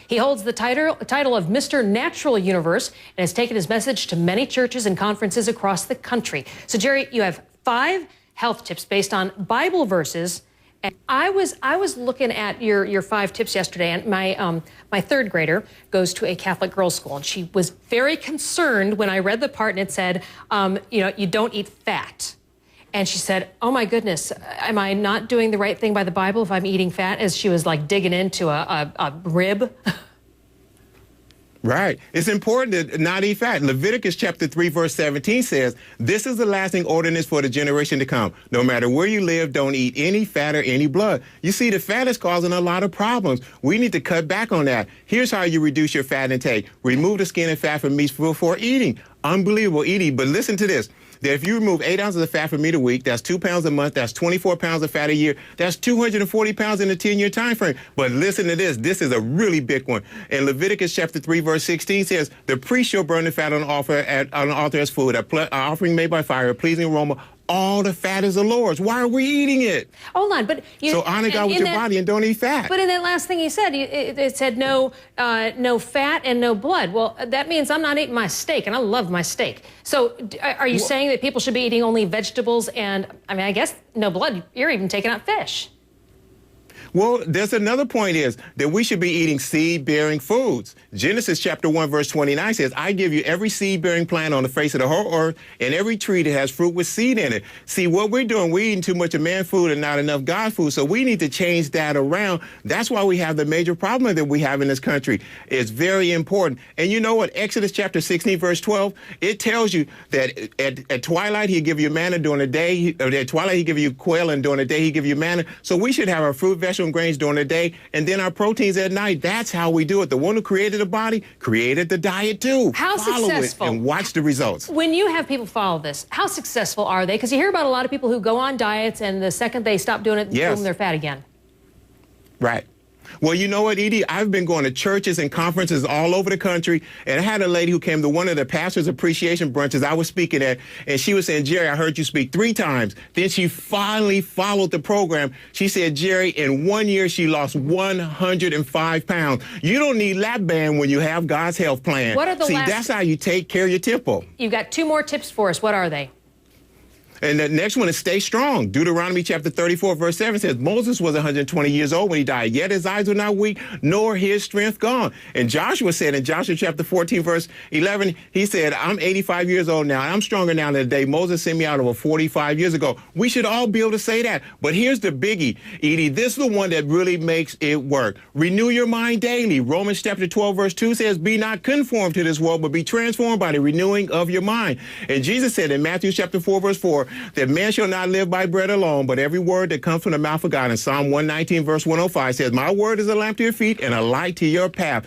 He holds the title of Mr. Natural Universe and has taken his message to many churches and conferences across the country. So, Jerry, you have 5 health tips based on Bible verses. And I was looking at your 5 tips yesterday, and my third grader goes to a Catholic girls' school, and she was very concerned when I read the part and it said, you don't eat fat. And she said, oh my goodness, am I not doing the right thing by the Bible if I'm eating fat? As she was like digging into a rib. Right. It's important to not eat fat. Leviticus chapter 3, verse 17 says, this is the lasting ordinance for the generation to come. No matter where you live, don't eat any fat or any blood. You see, the fat is causing a lot of problems. We need to cut back on that. Here's how you reduce your fat intake. Remove the skin and fat from meats before eating. Unbelievable eating. But listen to this. That if you remove 8 ounces of fat from meat a week, that's 2 pounds a month, that's 24 pounds of fat a year, that's 240 pounds in a 10-year time frame. But listen to this. This is a really big one. In Leviticus chapter 3, verse 16 says, the priest shall burn the fat on the altar as food, an offering made by fire, a pleasing aroma. All the fat is the Lord's. Why are we eating it? Hold on, but so honor God with your body and don't eat fat. But in that last thing he said, it said no fat and no blood. Well, that means I'm not eating my steak, and I love my steak. So are you saying that people should be eating only vegetables and, I guess no blood? You're even taking out fish. Well, there's another point is that we should be eating seed-bearing foods. Genesis chapter 1, verse 29 says, I give you every seed-bearing plant on the face of the whole earth and every tree that has fruit with seed in it. See, what we're doing, we're eating too much of man food and not enough God food, so we need to change that around. That's why we have the major problem that we have in this country. It's very important. And you know what? Exodus chapter 16, verse 12, it tells you that at twilight, he'll give you manna during the day. At twilight, he'll give you quail, and during the day, he'll give you manna. So we should have our fruit, vegetables, and grains during the day, and then our proteins at night. That's how we do it. The one who created the body created the diet too. How Follow successful? it and watch the results. When you have people follow this, how successful are they? Because you hear about a lot of people who go on diets, and the second they stop doing it, boom, they're fat again. Right. Well, you know what, Edie? I've been going to churches and conferences all over the country, and I had a lady who came to one of the pastor's appreciation brunches I was speaking at, and she was saying, Jerry, I heard you speak 3 times. Then she finally followed the program. She said, Jerry, in 1 year, she lost 105 pounds. You don't need lap band when you have God's health plan. What are the that's how you take care of your temple. You've got 2 more tips for us. What are they? And the next one is stay strong. Deuteronomy chapter 34, verse 7 says, Moses was 120 years old when he died, yet his eyes were not weak, nor his strength gone. And Joshua said in Joshua chapter 14, verse 11, he said, I'm 85 years old now, and I'm stronger now than the day Moses sent me out over 45 years ago. We should all be able to say that. But here's the biggie, Edie. This is the one that really makes it work. Renew your mind daily. Romans chapter 12, verse 2 says, be not conformed to this world, but be transformed by the renewing of your mind. And Jesus said in Matthew chapter 4, verse 4, that man shall not live by bread alone, but every word that comes from the mouth of God. And Psalm 119, verse 105 says, my word is a lamp to your feet and a light to your path.